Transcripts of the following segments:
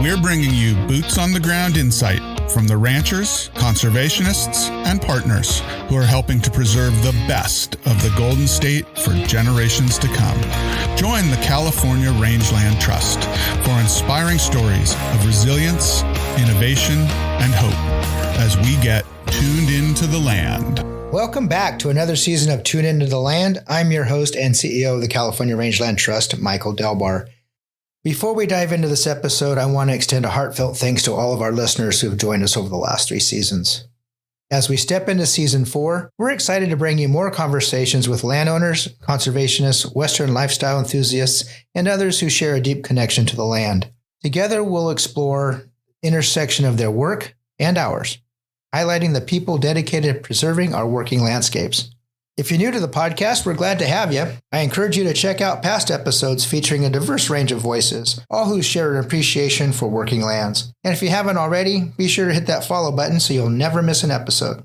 We're bringing you boots on the ground insight from the ranchers, conservationists, and partners who are helping to preserve the best of the Golden State for generations to come. Join the California Rangeland Trust for inspiring stories of resilience, innovation, and hope as we get tuned into the land. Welcome back to another season of Tune Into the Land. I'm your host and CEO of the California Rangeland Trust, Michael Delbar. Before we dive into this episode, I want to extend a heartfelt thanks to all of our listeners who have joined us over the last 3 seasons. As we step into season 4, we're excited to bring you more conversations with landowners, conservationists, Western lifestyle enthusiasts, and others who share a deep connection to the land. Together, we'll explore the intersection of their work and ours, highlighting the people dedicated to preserving our working landscapes. If you're new to the podcast, we're glad to have you. I encourage you to check out past episodes featuring a diverse range of voices, all who share an appreciation for working lands. And if you haven't already, be sure to hit that follow button so you'll never miss an episode.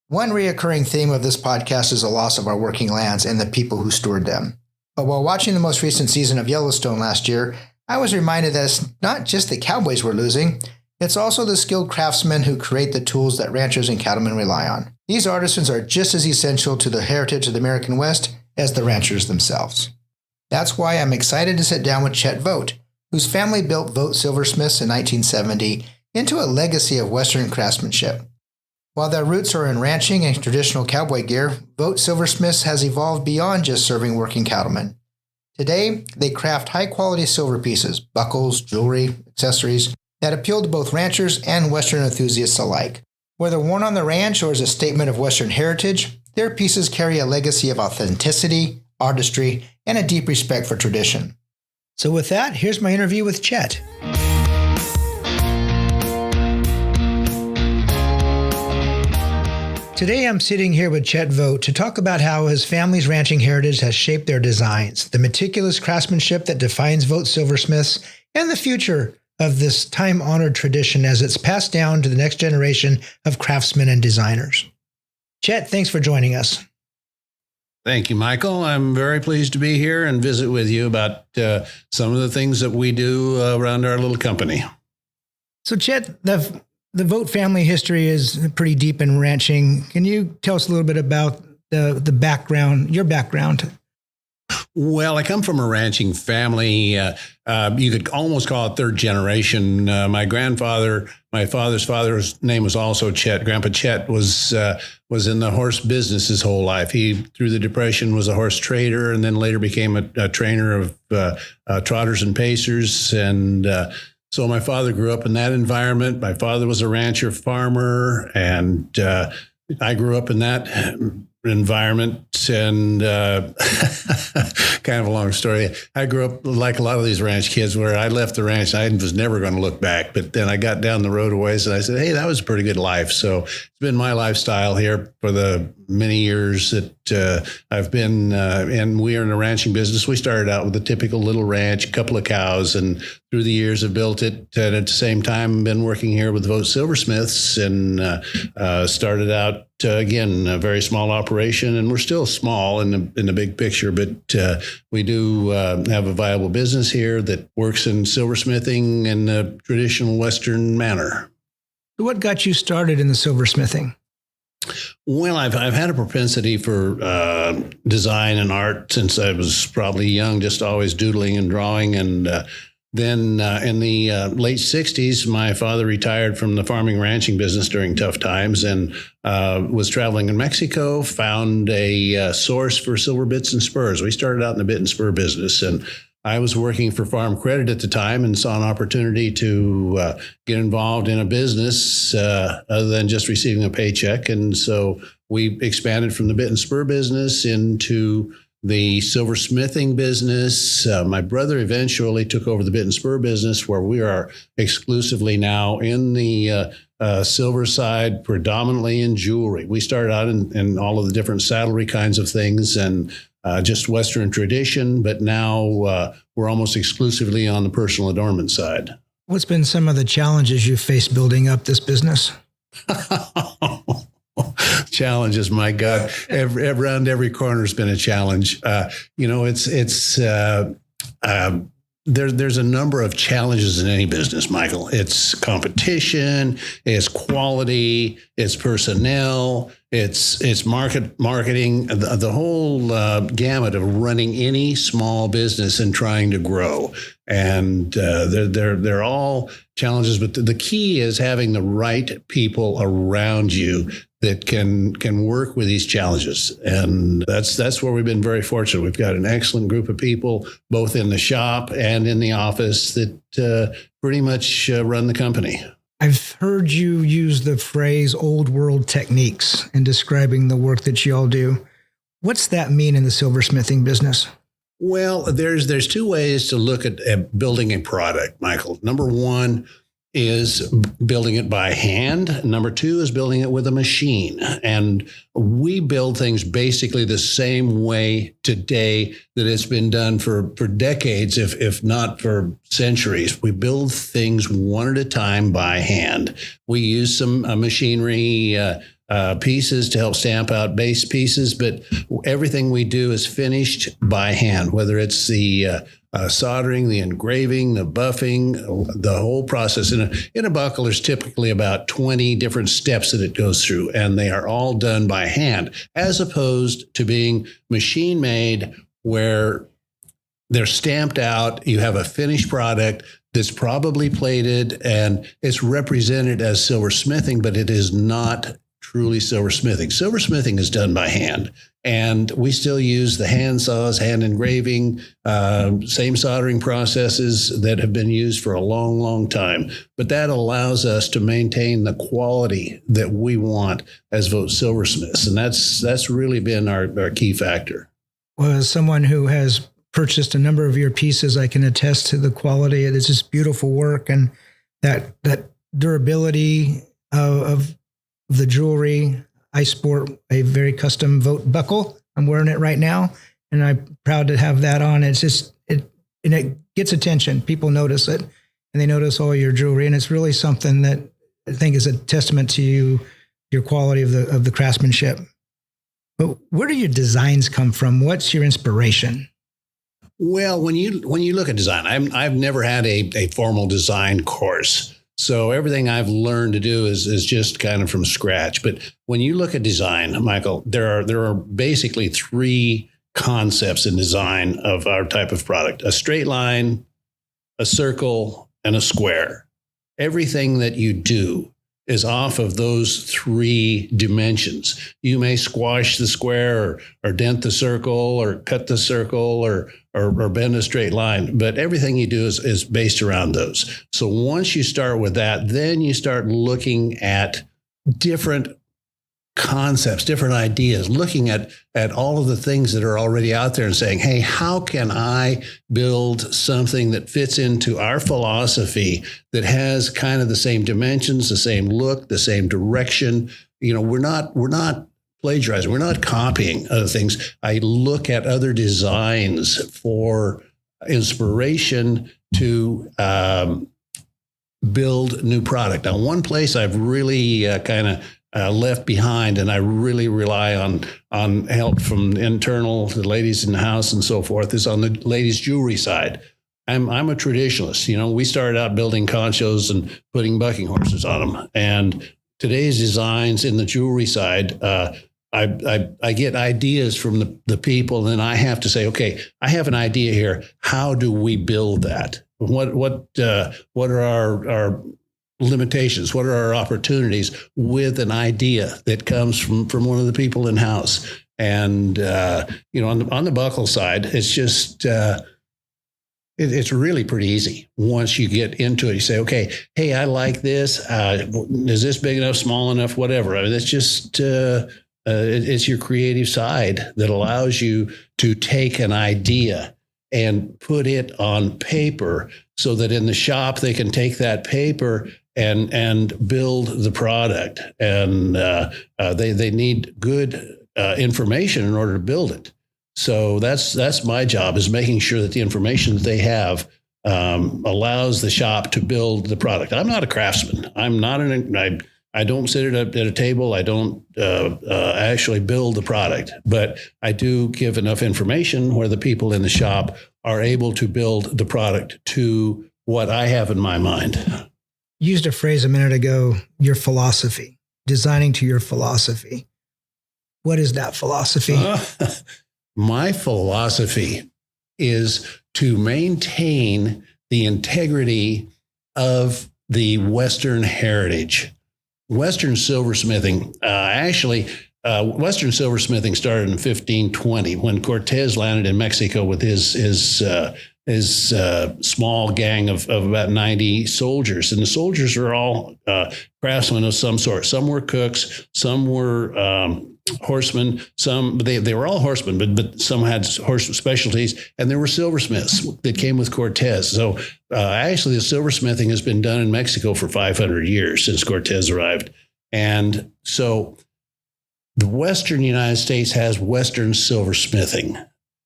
One reoccurring theme of this podcast is the loss of our working lands and the people who steward them. But while watching the most recent season of Yellowstone last year, I was reminded that it's not just the cowboys we're losing, it's also the skilled craftsmen who create the tools that ranchers and cattlemen rely on. These artisans are just as essential to the heritage of the American West as the ranchers themselves. That's why I'm excited to sit down with Chet Vogt, whose family built Vogt Silversmiths in 1970 into a legacy of Western craftsmanship. While their roots are in ranching and traditional cowboy gear, Vogt Silversmiths has evolved beyond just serving working cattlemen. Today, they craft high-quality silver pieces, buckles, jewelry, accessories, that appeal to both ranchers and Western enthusiasts alike. Whether worn on the ranch or as a statement of Western heritage, their pieces carry a legacy of authenticity, artistry, and a deep respect for tradition. So with that, here's my interview with Chet. Today I'm sitting here with Chet Vogt to talk about how his family's ranching heritage has shaped their designs, the meticulous craftsmanship that defines Vogt Silversmiths, and the future of this time-honored tradition as it's passed down to the next generation of craftsmen and designers. Chet, thanks for joining us. Thank you, Michael. I'm very pleased to be here and visit with you about some of the things that we do around our little company. So, Chet, the Vogt family history is pretty deep in ranching. Can you tell us a little bit about the background, your background? Well, I come from a ranching family. You could almost call it third generation. My father's father's name was also Chet. Grandpa Chet was in the horse business his whole life. He, through the Depression, was a horse trader and then later became a trainer of trotters and pacers. And so my father grew up in that environment. My father was a rancher farmer, and I grew up in that environment. And kind of a long story. I grew up like a lot of these ranch kids where I left the ranch. I was never going to look back. But then I got down the road a ways and I said, hey, that was a pretty good life. So it's been my lifestyle here for the many years that I've been, and we are in the ranching business. We started out with a typical little ranch, a couple of cows, and through the years have built it. And at the same time, been working here with Vogt Silversmiths and started out, again, a very small operation, and we're still small in the big picture, but we do have a viable business here that works in silversmithing in the traditional Western manner. What got you started in the silversmithing? Well, I've had a propensity for design and art since I was probably young, just always doodling and drawing. And then in the late 60s, my father retired from the farming ranching business during tough times and was traveling in Mexico, found a source for silver bits and spurs. We started out in the bit and spur business, and I was working for Farm Credit at the time and saw an opportunity to get involved in a business other than just receiving a paycheck. And so we expanded from the bit and spur business into the silversmithing business. My brother eventually took over the bit and spur business, where we are exclusively now in the silver side, predominantly in jewelry. We started out in all of the different saddlery kinds of things and just Western tradition, but now we're almost exclusively on the personal adornment side. What's been some of the challenges you've faced building up this business? Challenges, my God! Around every corner has been a challenge. It's there's a number of challenges in any business, Michael. It's competition, it's quality, it's personnel, it's marketing, the whole gamut of running any small business and trying to grow. And they're all challenges, but the key is having the right people around you that can work with these challenges. And that's where we've been very fortunate. We've got an excellent group of people, both in the shop and in the office, that pretty much run the company. I've heard you use the phrase old world techniques in describing the work that you all do. What's that mean in the silversmithing business? Well, there's two ways to look at building a product, Michael. Number one is building it by hand. Number two is building it with a machine. And we build things basically the same way today that it's been done for decades, if not for centuries. We build things one at a time by hand. We use some machinery pieces to help stamp out base pieces, but everything we do is finished by hand, whether it's the soldering, the engraving, the buffing, the whole process. In a buckle, there's typically about 20 different steps that it goes through, and they are all done by hand, as opposed to being machine made where they're stamped out. You have a finished product that's probably plated and it's represented as silversmithing, but it is not truly silversmithing. Silversmithing is done by hand, and we still use the hand saws, hand engraving, same soldering processes that have been used for a long, long time. But that allows us to maintain the quality that we want as Vogt Silversmiths, and that's really been our key factor. Well, as someone who has purchased a number of your pieces, I can attest to the quality. It is just beautiful work, and that durability of the jewelry. I sport a very custom Vogt buckle. I'm wearing it right now, and I'm proud to have that on. It's just, it gets attention. People notice it, and they notice all your jewelry. And it's really something that I think is a testament to your quality of the craftsmanship. But where do your designs come from? What's your inspiration? Well, when you look at design, I've never had a formal design course. So everything I've learned to do is just kind of from scratch. But when you look at design, Michael, there are basically three concepts in design of our type of product: a straight line, a circle, and a square. Everything that you do is off of those three dimensions. You may squash the square or dent the circle or cut the circle or bend a straight line, but everything you do is based around those. So once you start with that, then you start looking at different concepts, different ideas, looking at all of the things that are already out there and saying, hey, how can I build something that fits into our philosophy that has kind of the same dimensions, the same look, the same direction? You know, we're not plagiarizing. We're not copying other things. I look at other designs for inspiration to build new product. Now, one place I've really kind of left behind, and I really rely on help from internal, the ladies in the house and so forth, is on the ladies' jewelry side. I'm a traditionalist. You know, we started out building conchos and putting bucking horses on them. And today's designs in the jewelry side, I get ideas from the people, and then I have to say, okay, I have an idea here. How do we build that? What are our limitations? What are our opportunities with an idea that comes from one of the people in house? And you know, on the buckle side, it's just it's really pretty easy. Once you get into it, you say, okay, hey, I like this. Is this big enough, small enough, whatever? I mean, it's just it's your creative side that allows you to take an idea and put it on paper, so that in the shop they can take that paper and build the product. And they need good information in order to build it. So that's my job, is making sure that the information that they have allows the shop to build the product. I'm not a craftsman. I don't sit at a table. I don't actually build the product, but I do give enough information where the people in the shop are able to build the product to what I have in my mind. You used a phrase a minute ago, your philosophy, designing to your philosophy. What is that philosophy? My philosophy is to maintain the integrity of the Western heritage. Western silversmithing, Western silversmithing started in 1520 when Cortez landed in Mexico with his small gang of about 90 soldiers. And the soldiers are all craftsmen of some sort. Some were cooks, some were horsemen, they were all horsemen, but some had horse specialties, and there were silversmiths that came with Cortez. So actually the silversmithing has been done in Mexico for 500 years since Cortez arrived. And so the Western United States has Western silversmithing.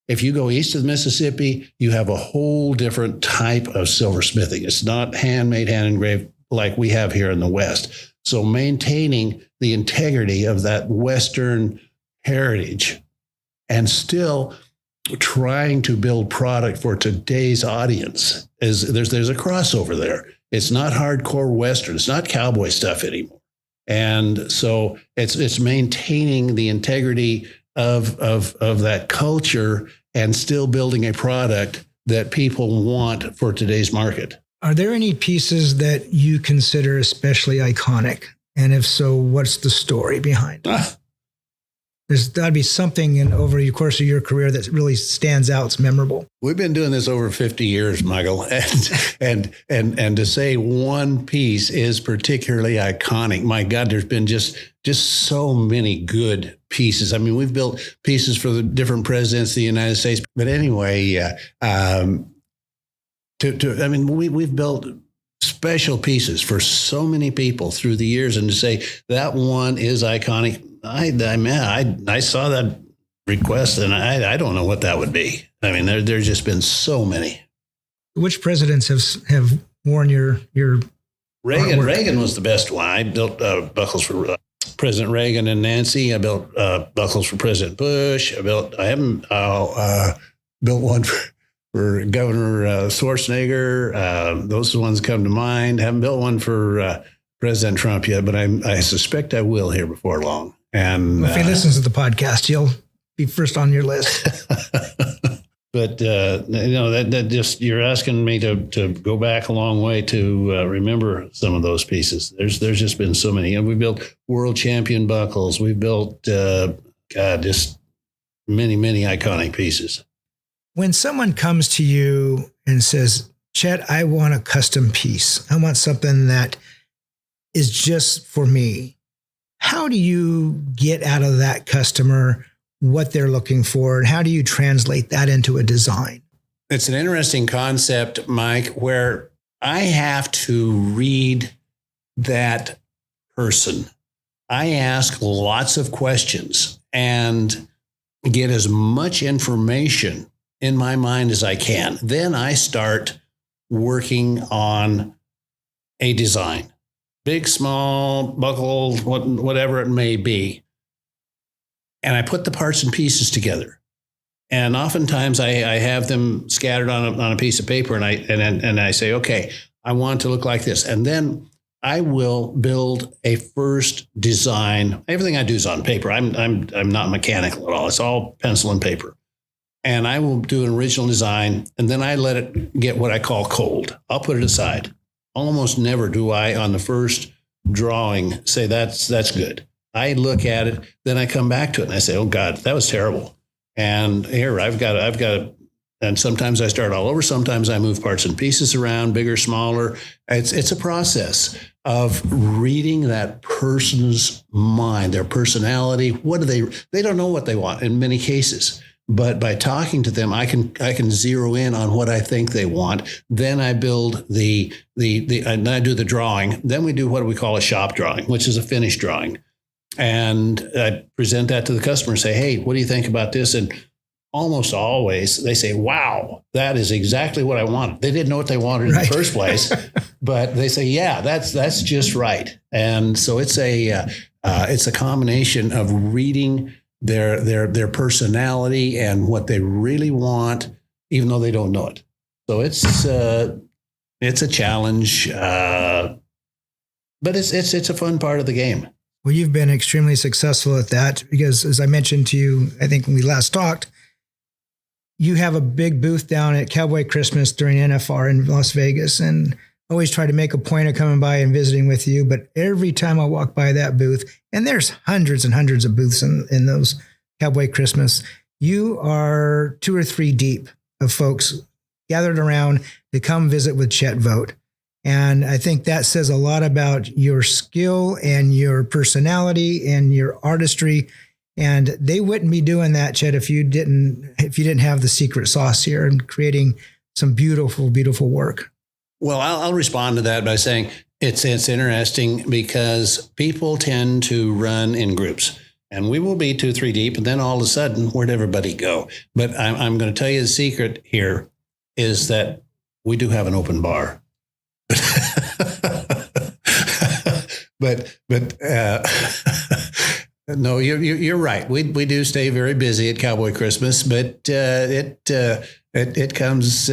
If you go east of the Mississippi, you have a whole different type of silversmithing. It's not handmade, hand engraved like we have here in the West. So maintaining the integrity of that Western heritage and still trying to build product for today's audience there's a crossover there. It's not hardcore Western. It's not cowboy stuff anymore. And so it's maintaining the integrity of that culture and still building a product that people want for today's market. Are there any pieces that you consider especially iconic? And if so, what's the story behind it? There's got to be something over the course of your career that really stands out, it's memorable. We've been doing this over 50 years, Michael, and to say one piece is particularly iconic. My God, there's been just so many good pieces. I mean, we've built pieces for the different presidents of the United States. But anyway, we've built special pieces for so many people through the years, and to say that one is iconic. I saw that request, and I don't know what that would be. I mean, there's just been so many. Which presidents have worn your Reagan? artwork? Reagan was the best one. I built buckles for President Reagan and Nancy. I built buckles for President Bush. I haven't built one for Governor Schwarzenegger. Those are the ones that come to mind. Haven't built one for President Trump yet, but I suspect I will here before long. And if he listens to the podcast, he'll be first on your list. But that just, you're asking me to go back a long way to remember some of those pieces. There's just been so many. And we built world champion buckles. We built just many iconic pieces. When someone comes to you and says, Chet, I want a custom piece. I want something that is just for me. How do you get out of that customer what they're looking for, and how do you translate that into a design? It's an interesting concept, Mike, where I have to read that person. I ask lots of questions and get as much information in my mind as I can. Then I start working on a design. Big, small, buckle, whatever it may be. And I put the parts and pieces together. And oftentimes I have them scattered on a piece of paper, and I say, okay, I want it to look like this. And then I will build a first design. Everything I do is on paper. I'm not mechanical at all. It's all pencil and paper. And I will do an original design, and then I let it get what I call cold. I'll put it aside. Almost never do I, on the first drawing, say that's good. I look at it, then I come back to it and I say, oh God, that was terrible. And here I've got and sometimes I start all over. Sometimes I move parts and pieces around, bigger, smaller. It's a process of reading that person's mind, their personality. What do they don't know what they want in many cases. But by talking to them, I can zero in on what I think they want. Then I build and I do the drawing. Then we do what we call a shop drawing, which is a finished drawing. And I present that to the customer and say, hey, what do you think about this? And almost always they say, wow, that is exactly what I wanted. They didn't know what they wanted in the first place, but they say, yeah, that's just right. And so it's a combination of reading their personality and what they really want even though they don't know it. So it's a challenge, but it's a fun part of the game. Well, you've been extremely successful at that because, as I mentioned to you, I think when we last talked, you have a big booth down at Cowboy Christmas during NFR in Las Vegas, and always try to make a point of coming by and visiting with you. But every time I walk by that booth, and there's hundreds and hundreds of booths in those Cowboy Christmas, you are 2 or 3 deep of folks gathered around to come visit with Chet Vogt. And I think that says a lot about your skill and your personality and your artistry. And they wouldn't be doing that, Chet, if you didn't have the secret sauce here and creating some beautiful, beautiful work. Well, I'll respond to that by saying it's interesting because people tend to run in groups, and we will be 2, 3 deep, and then all of a sudden, where'd everybody go? But I'm going to tell you the secret here is that we do have an open bar. but no, you're right. We do stay very busy at Cowboy Christmas, but it comes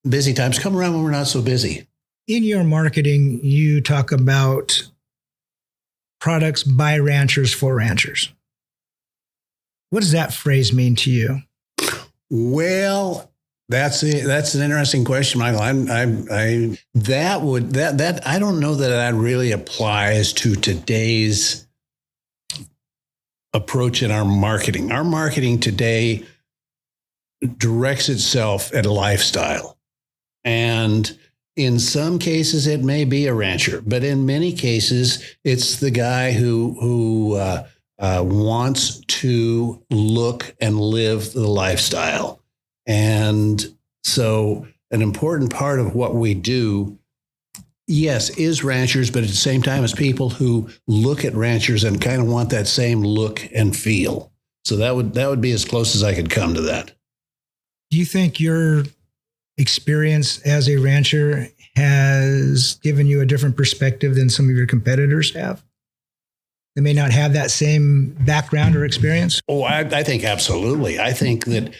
busy times come around when we're not so busy. In your marketing, you talk about products by ranchers for ranchers. What does that phrase mean to you? Well, that's an interesting question, Michael. I don't know that really applies to today's approach in our marketing. Our marketing today directs itself at a lifestyle. And in some cases, it may be a rancher, but in many cases, it's the guy who wants to look and live the lifestyle. And so an important part of what we do, yes, is ranchers, but at the same time, it's people who look at ranchers and kind of want that same look and feel. So that would be as close as I could come to that. Do you think your experience as a rancher has given you a different perspective than some of your competitors have? They may not have that same background or experience. Oh, I think absolutely. I think that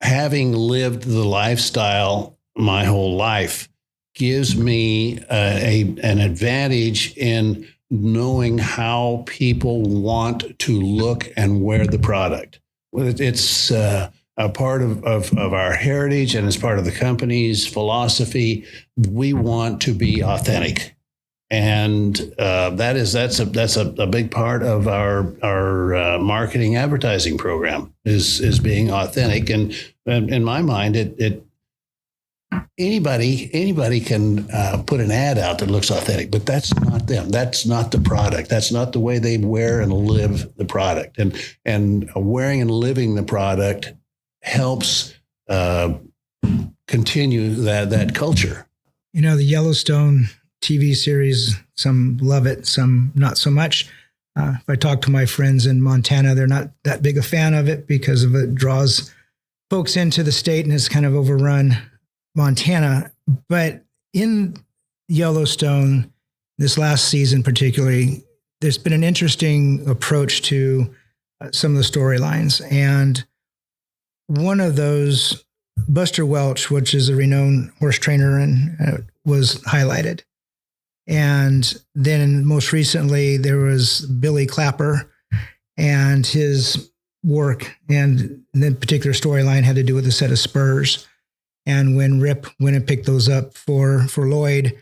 having lived the lifestyle my whole life gives me an advantage in knowing how people want to look and wear the product. It's a part of our heritage, and it's part of the company's philosophy. We want to be authentic. And that's a big part of our marketing advertising program is being authentic. And in my mind, anybody can put an ad out that looks authentic, but that's not them. That's not the product. That's not the way they wear and live the product. And wearing and living the product helps continue that culture. You know, the Yellowstone TV series, some love it, some not so much. If I talk to my friends in Montana, they're not that big a fan of it because of it draws folks into the state and it's kind of overrun Montana. But in Yellowstone, this last season particularly, there's been an interesting approach to some of the storylines. And one of those, Buster Welch, which is a renowned horse trainer, and was highlighted. And then most recently, there was Billy Clapper and his work. And that particular storyline had to do with a set of spurs. And when Rip went and picked those up for Lloyd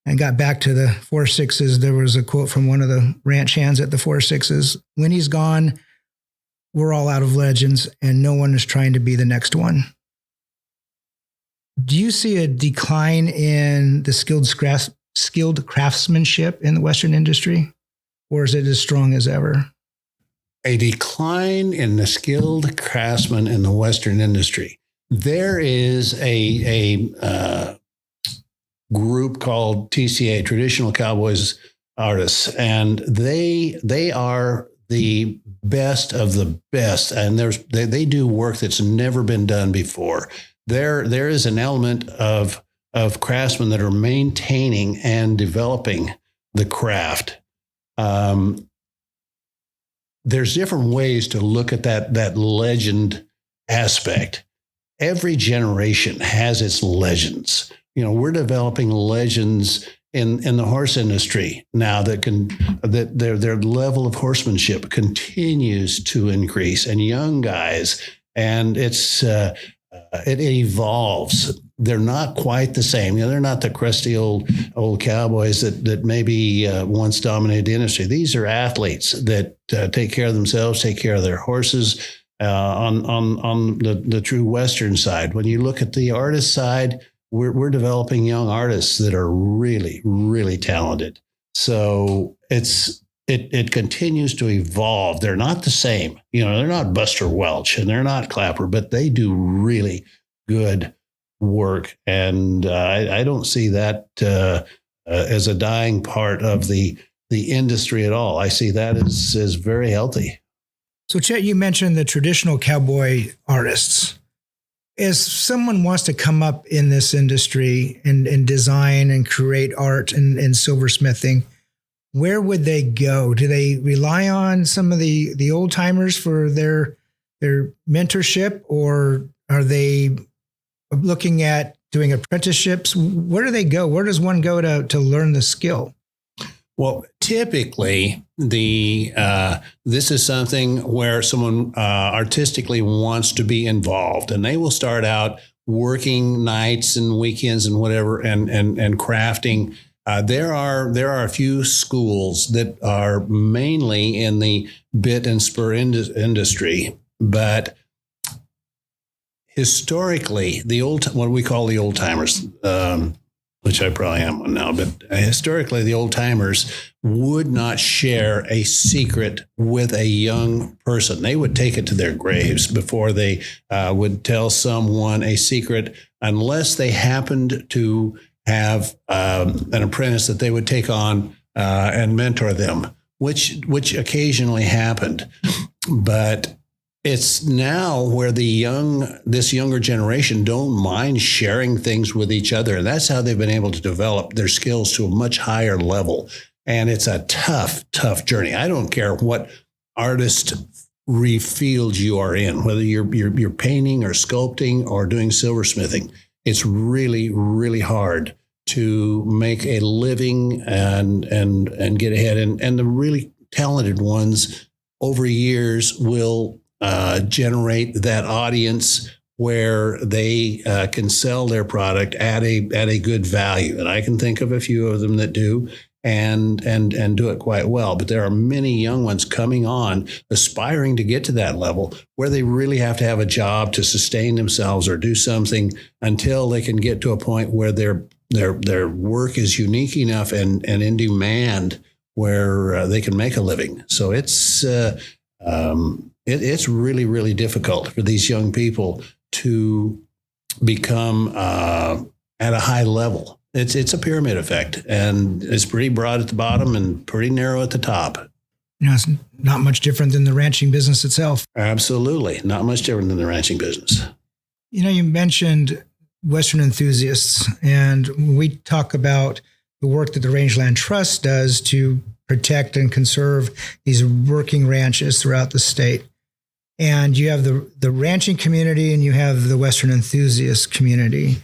and got back to the 4.6s, there was a quote from one of the ranch hands at the 4.6s. When he's gone, we're all out of legends and no one is trying to be the next one. Do you see a decline in the skilled craftsmanship in the Western industry, or is it as strong as ever? A decline in the skilled craftsman in the Western industry. There is a group called TCA, Traditional Cowboys Artists, and they are the best of the best, and they do work that's never been done before. There is an element of craftsmen that are maintaining and developing the craft. There's different ways to look at that legend aspect. every generation has its legends. We're developing legends in the horse industry now that their level of horsemanship continues to increase, and young guys, and it evolves. They're not quite the same. They're not the crusty old cowboys that maybe once dominated the industry. These are athletes that take care of themselves, take care of their horses. On the true Western side, when you look at the artist side, we're developing young artists that are really, really talented. So it continues to evolve. They're not the same. They're not Buster Welch and they're not Clapper, but they do really good work. And I don't see that as a dying part of the industry at all. I see that as very healthy. So, Chet, you mentioned the traditional cowboy artists. As someone wants to come up in this industry and design and create art and silversmithing, where would they go? Do they rely on some of the old timers for their mentorship, or are they looking at doing apprenticeships? Where do they go? Where does one go to learn the skill? Well, typically, this is something where someone artistically wants to be involved, and they will start out working nights and weekends and whatever, and crafting. There are a few schools that are mainly in the bit and spur industry, but historically, what we call the old timers. Which I probably am one now, but historically, the old timers would not share a secret with a young person. They would take it to their graves before they would tell someone a secret, unless they happened to have an apprentice that they would take on and mentor them, which occasionally happened. But it's now where this younger generation don't mind sharing things with each other. And that's how they've been able to develop their skills to a much higher level. And it's a tough, tough journey. I don't care what artistry field you are in, whether you're painting or sculpting or doing silversmithing. It's really, really hard to make a living and get ahead. And the really talented ones over years will generate that audience where they can sell their product at a good value. And I can think of a few of them that do and do it quite well. But there are many young ones coming on, aspiring to get to that level where they really have to have a job to sustain themselves or do something until they can get to a point where their work is unique enough and in demand where they can make a living. So it's really, really difficult for these young people to become at a high level. It's a pyramid effect, and it's pretty broad at the bottom and pretty narrow at the top. It's not much different than the ranching business itself. Absolutely. Not much different than the ranching business. You mentioned Western enthusiasts, and when we talk about the work that the Rangeland Trust does to protect and conserve these working ranches throughout the state. And you have the ranching community and you have the Western enthusiast community.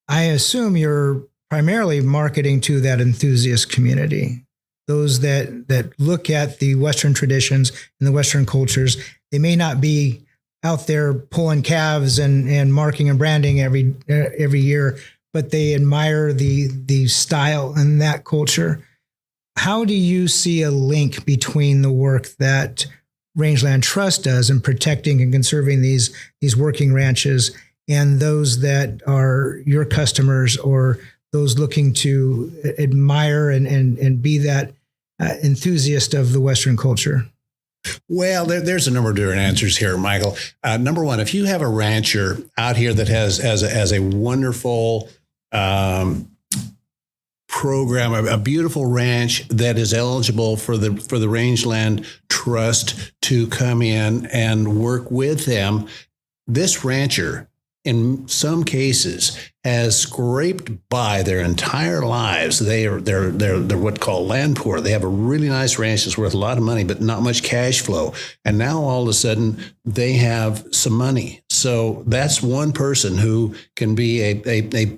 I assume you're primarily marketing to that enthusiast community, those that look at the Western traditions and the Western cultures. They may not be out there pulling calves and marking and branding every year, but they admire the style and that culture. How do you see a link between the work that Rangeland Trust does in protecting and conserving these working ranches and those that are your customers or those looking to admire and be that enthusiast of the Western culture? Well, there's a number of different answers here, Michael. Number one, if you have a rancher out here that has a wonderful program, a beautiful ranch that is eligible for the Rangeland Trust to come in and work with them, this rancher in some cases has scraped by their entire lives. They're what's called land poor. They have a really nice ranch that's worth a lot of money, but not much cash flow. And now all of a sudden they have some money. So that's one person who can be a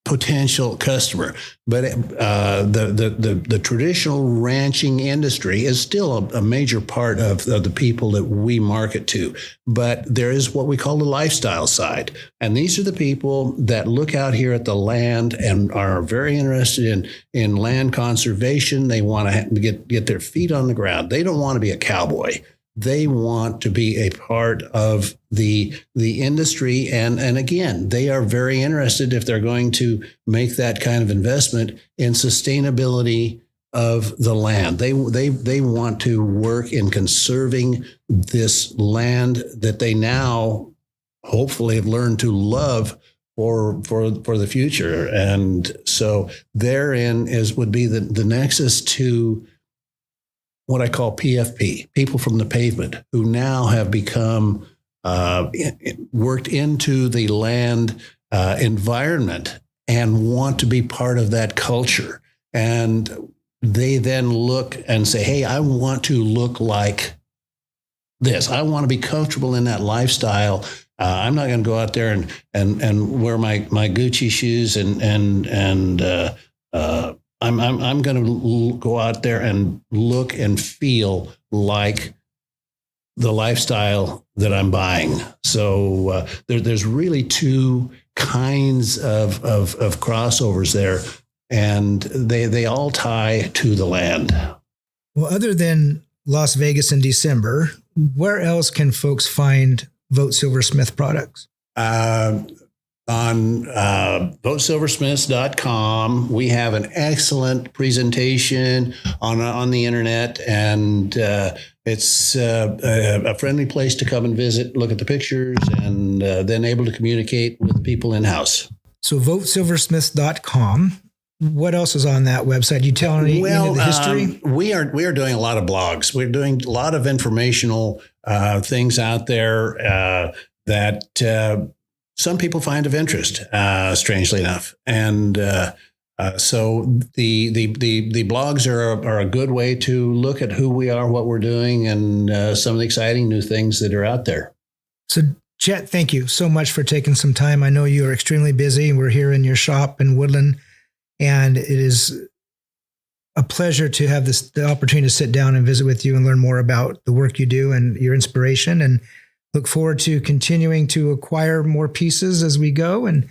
potential customer. But the traditional ranching industry is still a major part of the people that we market to. But there is what we call the lifestyle side. And these are the people that look out here at the land and are very interested in land conservation. They want to get their feet on the ground. They don't want to be a cowboy. They want to be a part of the industry. And again, they are very interested, if they're going to make that kind of investment, in sustainability of the land. They want to work in conserving this land that they now hopefully have learned to love for the future. And so therein would be the nexus to what I call PFP, people from the pavement, who now have become worked into the land environment and want to be part of that culture. And they then look and say, hey, I want to look like this. I want to be comfortable in that lifestyle. I'm not going to go out there and wear my Gucci shoes and I'm going to go out there and look and feel like the lifestyle that I'm buying. So there's really two kinds of crossovers there, and they all tie to the land. Well, other than Las Vegas in December, where else can folks find Vogt Silversmith products? On VogtSilversmiths.com, we have an excellent presentation on the internet, and it's a friendly place to come and visit, look at the pictures, and then able to communicate with people in-house. So VogtSilversmiths.com. What else is on that website? You tell any of the history? We are doing a lot of blogs. We're doing a lot of informational things out there that some people find of interest, strangely enough. And so the blogs are a good way to look at who we are, what we're doing, and some of the exciting new things that are out there. So, Chet, thank you so much for taking some time. I know you are extremely busy. We're here in your shop in Woodland, and it is a pleasure to have the opportunity to sit down and visit with you and learn more about the work you do and your inspiration, and look forward to continuing to acquire more pieces as we go. And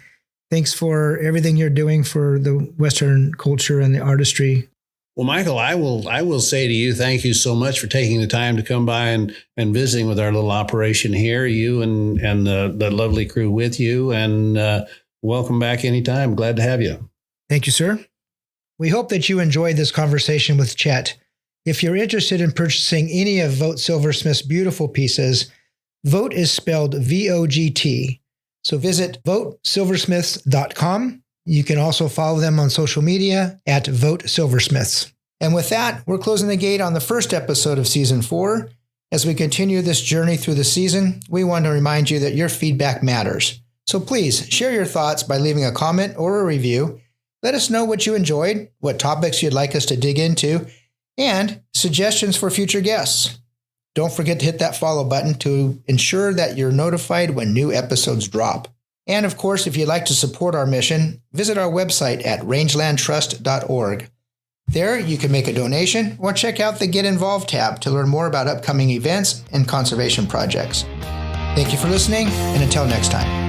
thanks for everything you're doing for the Western culture and the artistry. Well, Michael, I will say to you, thank you so much for taking the time to come by and visiting with our little operation here, you and the lovely crew with you. And welcome back anytime. Glad to have you. Thank you, sir. We hope that you enjoyed this conversation with Chet. If you're interested in purchasing any of Vogt Silversmith's beautiful pieces, Vogt is spelled VOGT. So visit VogtSilversmiths.com. You can also follow them on social media at Vogt Silversmiths. And with that, we're closing the gate on the first episode of Season 4. As we continue this journey through the season, we want to remind you that your feedback matters. So please share your thoughts by leaving a comment or a review. Let us know what you enjoyed, what topics you'd like us to dig into, and suggestions for future guests. Don't forget to hit that follow button to ensure that you're notified when new episodes drop. And of course, if you'd like to support our mission, visit our website at rangelandtrust.org. There, you can make a donation or check out the Get Involved tab to learn more about upcoming events and conservation projects. Thank you for listening, and until next time.